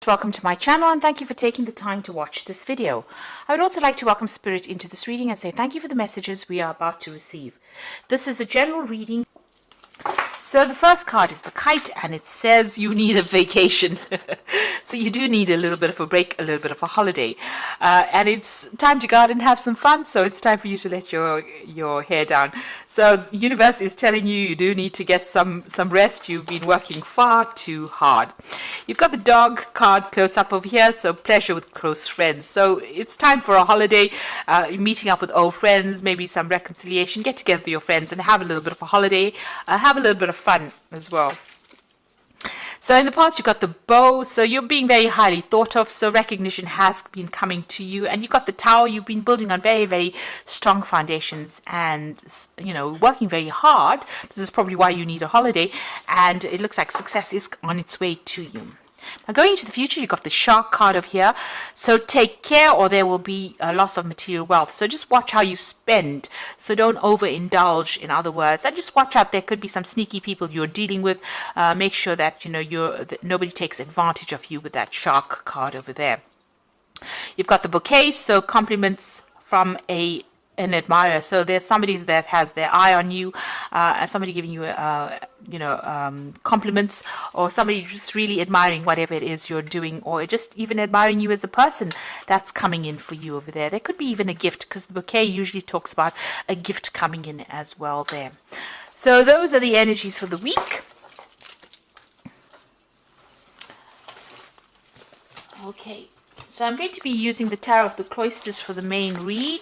Welcome to my channel and thank you for taking the time to watch this video. I would also like to welcome Spirit into this reading and say thank you for the messages we are about to receive. This is a general reading. So the first card is the Kite, and it says you need a vacation. So you do need a little bit of a break, a little bit of a holiday. And it's time to go out and have some fun, so it's time for you to let your hair down. So the universe is telling you you do need to get some rest. You've been working far too hard. You've got the dog card close up over here, so pleasure with close friends. So it's time for a holiday, meeting up with old friends, maybe some reconciliation, get together with your friends and have a little bit of a holiday, have a little bit of fun as well. So in the past you've got the bow, so you're being very highly thought of, so recognition has been coming to you. And you've got the tower, you've been building on very, very strong foundations and, you know, working very hard. This is probably why you need a holiday, and it looks like success is on its way to you. Now going into the future, you've got the Shark card over here. So take care or there will be a loss of material wealth. So just watch how you spend. So don't overindulge, in other words. And just watch out, there could be some sneaky people you're dealing with. Make sure that, you know, that nobody takes advantage of you with that Shark card over there. You've got the bouquet, so compliments from an admirer. So there's somebody that has their eye on you, somebody giving you compliments, or somebody just really admiring whatever it is you're doing, or just even admiring you as a person that's coming in for you over there. There could be even a gift, because the bouquet usually talks about a gift coming in as well there. So those are the energies for the week. Okay, so I'm going to be using the Tarot of the Cloisters for the main read.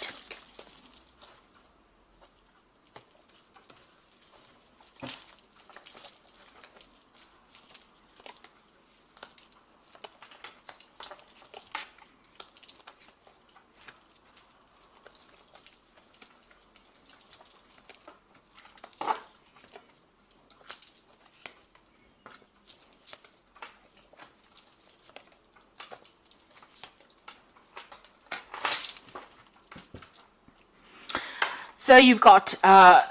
So you've got the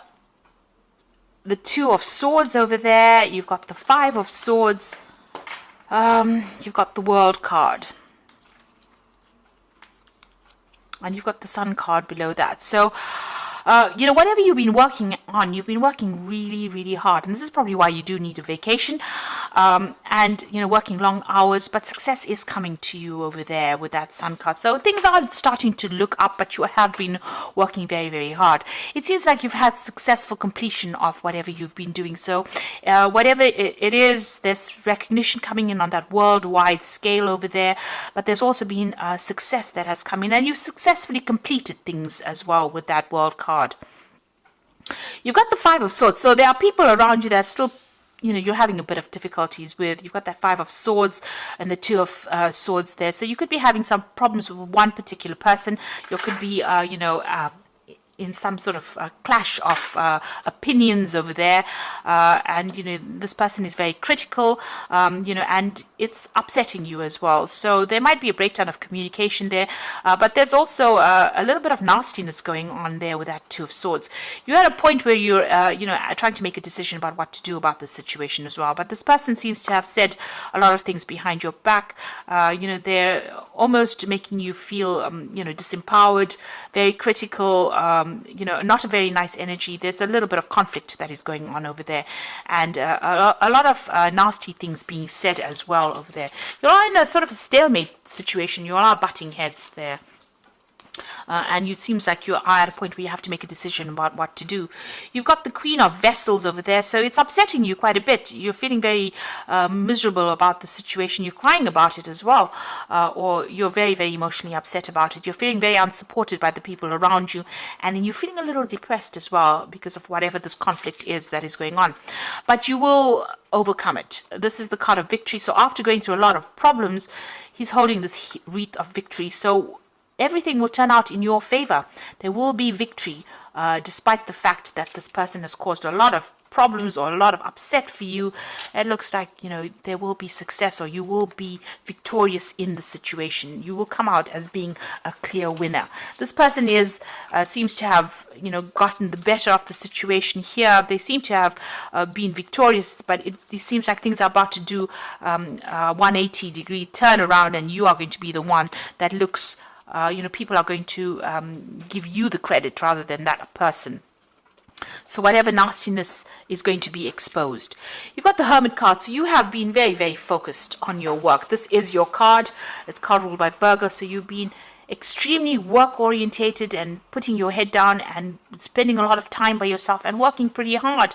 Two of Swords over there. You've got the Five of Swords. You've got the World card. And you've got the Sun card below that. So, you know, whatever you've been working on, you've been working really, really hard. And this is probably why you do need a vacation. And, you know, working long hours. But success is coming to you over there with that Sun card. So things are starting to look up, but you have been working very, very hard. It seems like you've had successful completion of whatever you've been doing. So whatever it is, there's recognition coming in on that worldwide scale over there. But there's also been success that has come in. And you've successfully completed things as well with that World card. You've got the Five of Swords. So there are people around you that still, you know, you're having a bit of difficulties with. You've got that Five of Swords and the Two of Swords there. So you could be having some problems with one particular person. You could be, in some sort of clash of opinions over there, and you know, this person is very critical, you know, and it's upsetting you as well. So there might be a breakdown of communication there, but there's also a little bit of nastiness going on there with that Two of Swords. You're at a point where you're you know, trying to make a decision about what to do about this situation as well, but this person seems to have said a lot of things behind your back. You know, they're almost making you feel you know, disempowered, very critical, you know, not a very nice energy. There's a little bit of conflict that is going on over there, and a lot of nasty things being said as well over there. You're in a sort of a stalemate situation. You are butting heads there. And it seems like you are at a point where you have to make a decision about what to do. You've got the Queen of Vessels over there, so it's upsetting you quite a bit. You're feeling very miserable about the situation. You're crying about it as well, or you're very, very emotionally upset about it. You're feeling very unsupported by the people around you, and then you're feeling a little depressed as well because of whatever this conflict is that is going on. But you will overcome it. This is the card of victory. So after going through a lot of problems, he's holding this wreath of victory. So everything will turn out in your favor. There will be victory, despite the fact that this person has caused a lot of problems or a lot of upset for you. It looks like, there will be success, or you will be victorious in the situation. You will come out as being a clear winner. This person seems to have, gotten the better of the situation here. They seem to have been victorious, but it seems like things are about to do a 180-degree turnaround, and you are going to be the one that looks, people are going to give you the credit rather than that person. So whatever nastiness is going to be exposed. You've got the Hermit card, so you have been very, very focused on your work. This is your card. It's card ruled by Virgo, so you've been extremely work orientated and putting your head down and spending a lot of time by yourself and working pretty hard.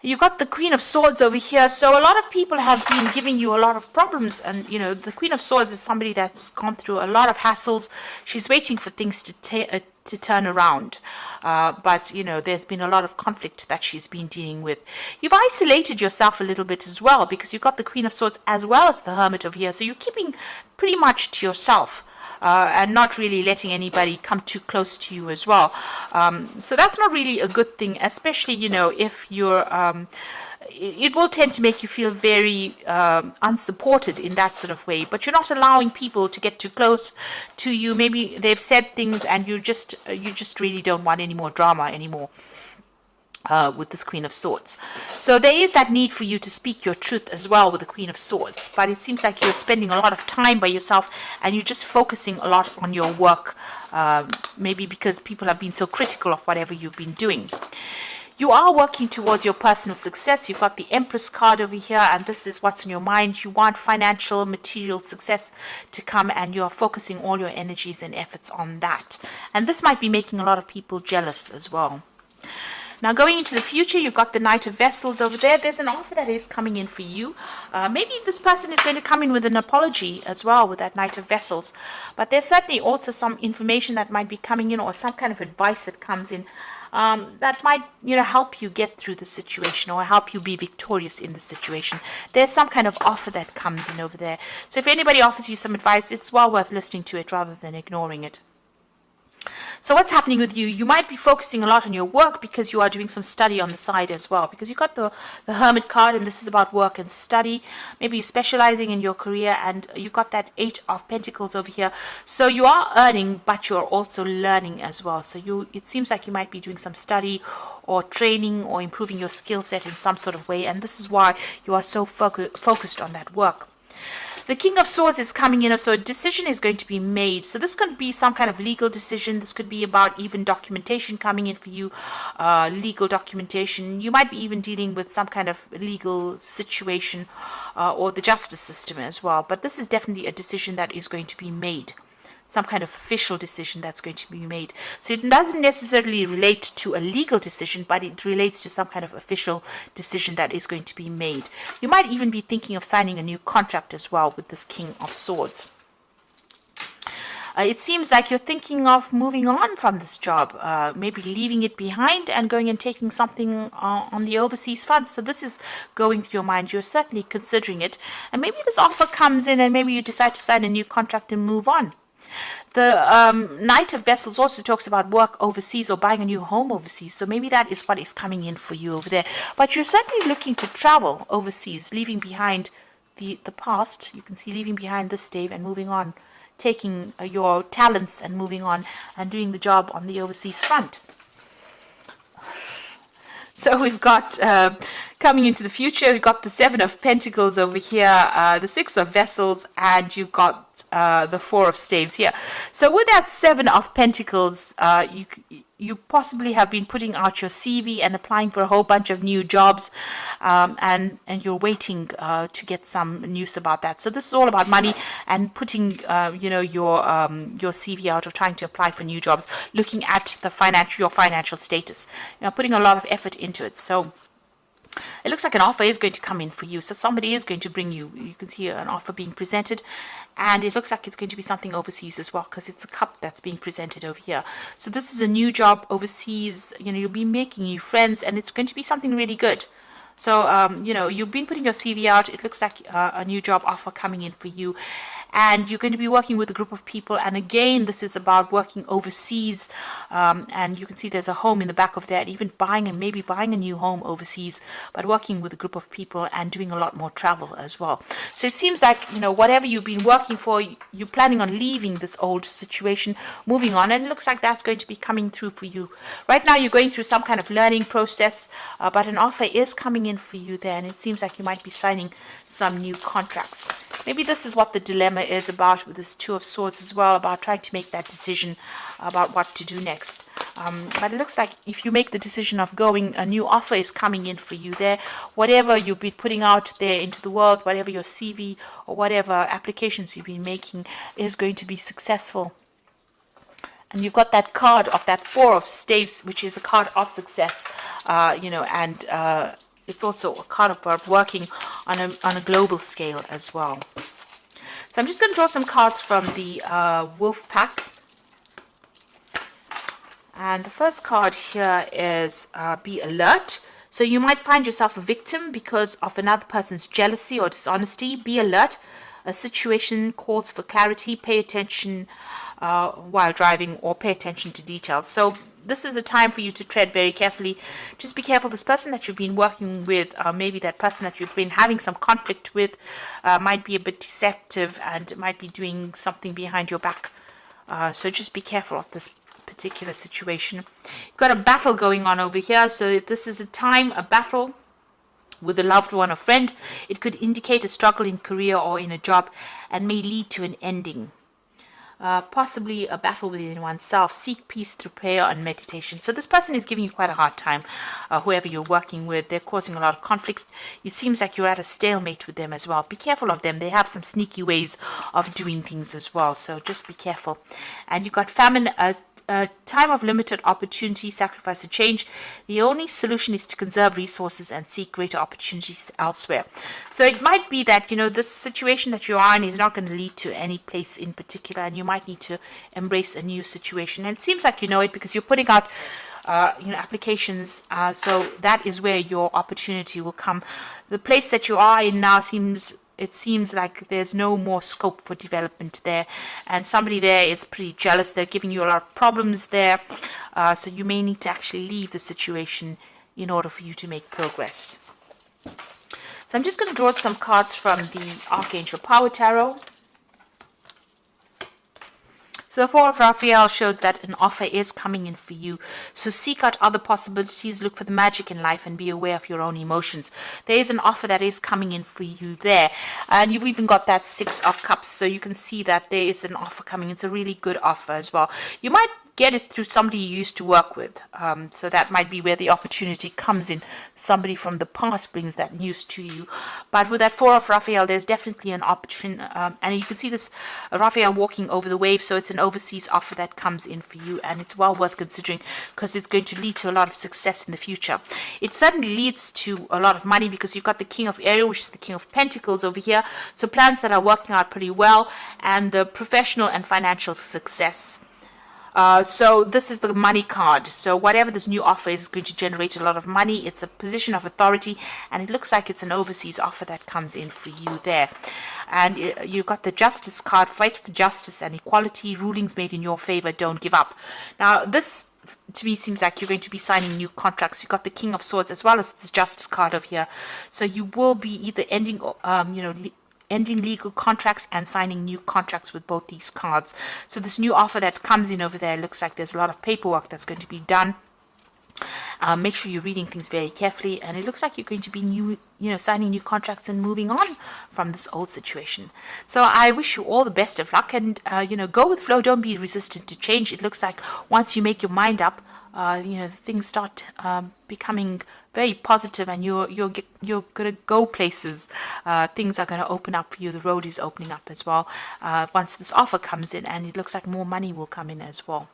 You've got the Queen of Swords over here, so a lot of people have been giving you a lot of problems, and the Queen of Swords is somebody that's gone through a lot of hassles. She's waiting for things to turn around, but there's been a lot of conflict that she's been dealing with. You've isolated yourself a little bit as well, because you've got the Queen of Swords as well as the Hermit over here, so you're keeping pretty much to yourself. And not really letting anybody come too close to you as well. So that's not really a good thing, especially, if you're, it will tend to make you feel very unsupported in that sort of way, but you're not allowing people to get too close to you. Maybe they've said things and you just really don't want any more drama anymore. With this Queen of Swords. So there is that need for you to speak your truth as well with the Queen of Swords, but it seems like you're spending a lot of time by yourself and you're just focusing a lot on your work, maybe because people have been so critical of whatever you've been doing. You are working towards your personal success. You've got the Empress card over here, and this is what's in your mind. You want financial, material success to come, and you're focusing all your energies and efforts on that. And this might be making a lot of people jealous as well. Now, going into the future, you've got the Knight of Vessels over there. There's an offer that is coming in for you. Maybe this person is going to come in with an apology as well with that Knight of Vessels. But there's certainly also some information that might be coming in, or some kind of advice that comes in that might, help you get through the situation or help you be victorious in the situation. There's some kind of offer that comes in over there. So if anybody offers you some advice, it's well worth listening to it rather than ignoring it. So what's happening with you? You might be focusing a lot on your work because you are doing some study on the side as well, because you've got the Hermit card, and this is about work and study. Maybe you're specializing in your career, and you've got that 8 of Pentacles over here. So you are earning, but you're also learning as well. So it seems like you might be doing some study or training or improving your skill set in some sort of way, and this is why you are so focused on that work. The King of Swords is coming in, so a decision is going to be made. So this could be some kind of legal decision. This could be about even documentation coming in for you, legal documentation. You might be even dealing with some kind of legal situation or the justice system as well. But this is definitely a decision that is going to be made. Some kind of official decision that's going to be made. So it doesn't necessarily relate to a legal decision, but it relates to some kind of official decision that is going to be made. You might even be thinking of signing a new contract as well with this King of Swords. It seems like you're thinking of moving on from this job, maybe leaving it behind and going and taking something on the overseas front. So this is going through your mind. You're certainly considering it. And maybe this offer comes in and maybe you decide to sign a new contract and move on. The Knight of Vessels also talks about work overseas or buying a new home overseas. So maybe that is what is coming in for you over there. But you're certainly looking to travel overseas, leaving behind the past. You can see leaving behind this stave and moving on, taking your talents and moving on and doing the job on the overseas front. So we've got coming into the future, we've got the 7 of Pentacles over here, the 6 of Vessels, and you've got the 4 of Staves here. So with that 7 of Pentacles, you possibly have been putting out your CV and applying for a whole bunch of new jobs, and you're waiting to get some news about that. So this is all about money and putting your CV out or trying to apply for new jobs, looking at your financial status, putting a lot of effort into it. So it looks like an offer is going to come in for you. So somebody is going to bring you can see an offer being presented, and it looks like it's going to be something overseas as well, because it's a cup that's being presented over here. So this is a new job overseas. You'll be making new friends, and it's going to be something really good. So, you've been putting your CV out. It looks like a new job offer coming in for you. and you're going to be working with a group of people. And again, this is about working overseas, and you can see there's a home in the back of that, even maybe buying a new home overseas, but working with a group of people and doing a lot more travel as well. So it seems like, whatever you've been working for, you're planning on leaving this old situation, moving on, and it looks like that's going to be coming through for you. Right now, you're going through some kind of learning process, but an offer is coming in for you there, and it seems like you might be signing some new contracts. Maybe this is what the dilemma is about with this Two of Swords as well, about trying to make that decision about what to do next. But it looks like if you make the decision of going, a new offer is coming in for you there. Whatever you've been putting out there into the world, whatever your CV or whatever applications you've been making is going to be successful. And you've got that card of that Four of Staves, which is a card of success, and it's also a card about working on a global scale as well. So I'm just going to draw some cards from the Wolf Pack. And the first card here is Be Alert. So you might find yourself a victim because of another person's jealousy or dishonesty. Be alert. A situation calls for clarity. Pay attention while driving, or pay attention to details. So this is a time for you to tread very carefully. Just be careful. This person that you've been working with, maybe that person that you've been having some conflict with, might be a bit deceptive and might be doing something behind your back. So just be careful of this particular situation. You've got a battle going on over here. So this is a battle with a loved one or friend. It could indicate a struggle in career or in a job and may lead to an ending. Possibly a battle within oneself. Seek peace through prayer and meditation. So this person is giving you quite a hard time. Whoever you're working with, they're causing a lot of conflicts. It seems like you're at a stalemate with them as well. Be careful of them. They have some sneaky ways of doing things as well. So just be careful. And you've got famine. A time of limited opportunity, sacrifice or change. The only solution is to conserve resources and seek greater opportunities elsewhere. So it might be that, this situation that you are in is not going to lead to any place in particular, and you might need to embrace a new situation. And it seems like you know it because you're putting out applications, so that is where your opportunity will come. The place that you are in now seems like there's no more scope for development there, and somebody there is pretty jealous. They're giving you a lot of problems there, so you may need to actually leave the situation in order for you to make progress. So I'm just going to draw some cards from the Archangel Power Tarot. So the Four of Raphael shows that an offer is coming in for you. So seek out other possibilities, look for the magic in life, and be aware of your own emotions. There is an offer that is coming in for you there. And you've even got that Six of Cups. So you can see that there is an offer coming. It's a really good offer as well. You might get it through somebody you used to work with. So that might be where the opportunity comes in. Somebody from the past brings that news to you. But with that Four of Raphael, there's definitely an opportunity. And you can see this Raphael walking over the wave. So it's an overseas offer that comes in for you. And it's well worth considering because it's going to lead to a lot of success in the future. It certainly leads to a lot of money because you've got the King of Ariel, which is the King of Pentacles over here. So plans that are working out pretty well, and the professional and financial success. So this is the money card. So whatever this new offer is going to generate a lot of money. It's a position of authority, and it looks like it's an overseas offer that comes in for you there. And you've got the Justice card. Fight for justice and equality. Rulings made in your favor. Don't give up. Now this, to me, seems like you're going to be signing new contracts. You've got the King of Swords as well as this Justice card over here. So you will be either ending, ending legal contracts and signing new contracts with both these cards. So this new offer that comes in over there looks like there's a lot of paperwork that's going to be done. Make sure you're reading things very carefully, and it looks like you're going to be signing new contracts and moving on from this old situation. So I wish you all the best of luck, and go with flow. Don't be resistant to change. It looks like once you make your mind up, things start becoming very positive, and you're gonna go places. Things are gonna open up for you. The road is opening up as well once this offer comes in, and it looks like more money will come in as well,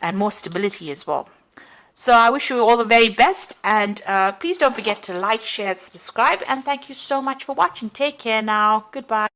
and more stability as well. So I wish you all the very best, and please don't forget to like, share, subscribe, and thank you so much for watching. Take care now. Goodbye.